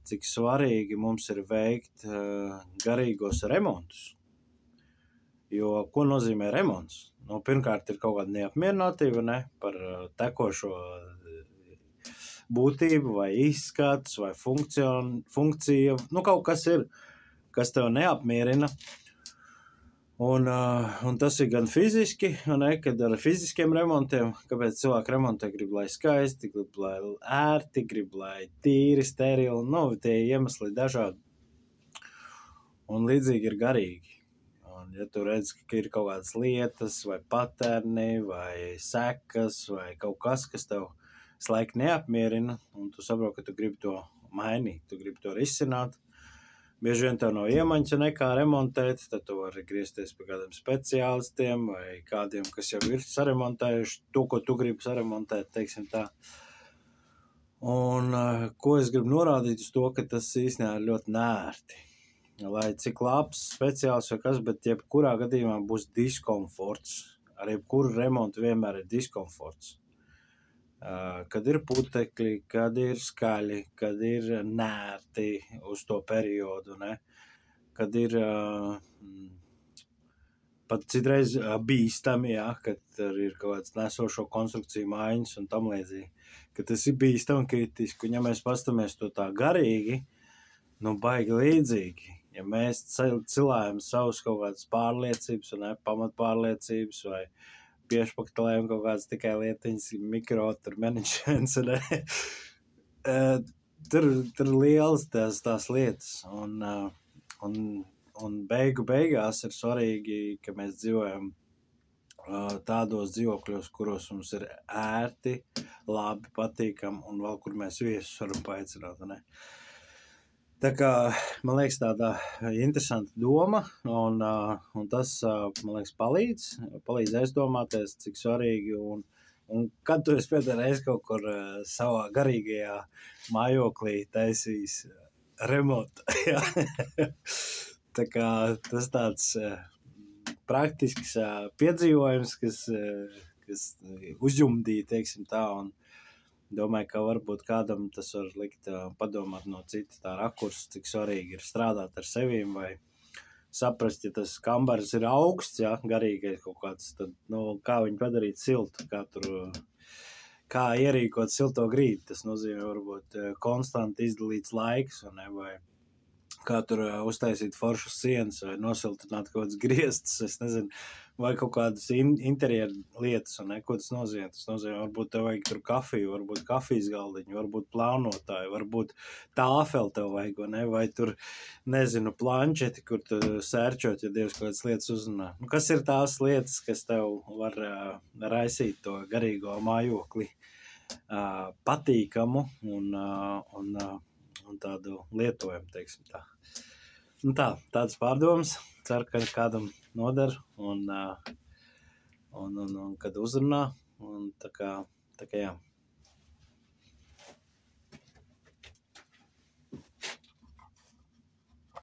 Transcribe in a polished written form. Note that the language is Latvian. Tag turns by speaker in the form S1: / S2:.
S1: cik svarīgi mums ir veikt garīgos remontus. Jo, ko nozīmē remonts? Nu, pirmkārt, ir kaut kāda neapmierinātība, ne, par tekošo būtību, vai izskats, vai funkcija. Nu, kaut kas ir, kas tev neapmierina. Un tas ir gan fiziski, ne, kad ar fiziskiem remontiem, kāpēc cilvēki remontē grib, lai skaisti, grib, lai ērti, grib, lai tīri, sterili, nu, tie iemesli dažādi. Un līdzīgi ir garīgi. Un, ja tu redz, ka ir kaut kādas lietas, vai paterni, vai sekas, vai kaut kas, kas tev laika neapmierina, un tu saproti, ka tu gribi to mainīt, tu gribi to risināt. Bieži vien tev nav iemaņas nekā remontēt, tad tu vari griezties pie kādiem speciālistiem vai kādiem, kas jau ir saremontējuši to, ko tu gribi saremontēt, teiksim tā. Un ko es gribu norādīt uz to, ka tas īstenībā ir ļoti nērti. Lai cik labs speciālists vai kas, bet jebkurā gadījumā būs diskomforts. Ar jebkuru remontu vienmēr ir diskomforts. Kad ir putekļi, kad ir skaļi, kad ir nērti uz to periodu, ne? Kad ir pat citreiz bīstami, ja? Kad ir kaut kāds nesošo konstrukciju maiņas un tam līdzīgi. Kad tas ir bīstami kritiski, un ja mēs pastamies to tā garīgi, nu baigi līdzīgi. Ja mēs cilājam savus kaut kādas pārliecības un pamatpārliecības vai piešpaktelējam kaut kādas tikai lietiņas, mikro, tur menedžments, tur lielas tās lietas, un beigās ir svarīgi, ka mēs dzīvojam tādos dzīvokļos, kuros mums ir ērti, labi, patīkam, un vēl, kur mēs viesus varam paaicināt, ne? Tā kā, man liekas, tāda interesanta doma, un tas, man liekas, palīdz aizdomāties, cik svarīgi, un kad tu esi pēdējā reizi kaut kur savā garīgajā mājoklī taisījis remontu. Tā kā tas tāds praktisks piedzīvojums, kas uzjumdīja, teiksim tā, un domāju, ka varbūt kādam tas var likt padomāt no cita tā rakursa, cik svarīgi ir strādāt ar sevīm vai saprast, ja tas kambars ir augsts, ja, garīgais kaut kāds, tad, nu, kā viņu padarīt siltu, kā ierīkot silto grīdu, tas nozīmē varbūt konstanti izdalīts laiks, vai kā tur uztaisīt foršas sienas vai nosiltināt kaut kādas griestas, es nezinu, vai kaut kādas interjeru lietas, ko tas nozīmē. Tas nozīmē, varbūt tev vajag tur kafiju, varbūt kafijas galdiņu, varbūt plānotāju, varbūt tāfeli tev vajag, vai tur, nezinu, planšeti, kur tu sērčot, ja Dievs kaut kādas lietas uzrunā. Nu, kas ir tās lietas, kas tev var raisīt to garīgo mājokli patīkamu un tādu lietojumu, teiksim tā. Nu tā, tādas pārdomas, ceru, ka kādam noder un kad uzrunā, un tā kā jā.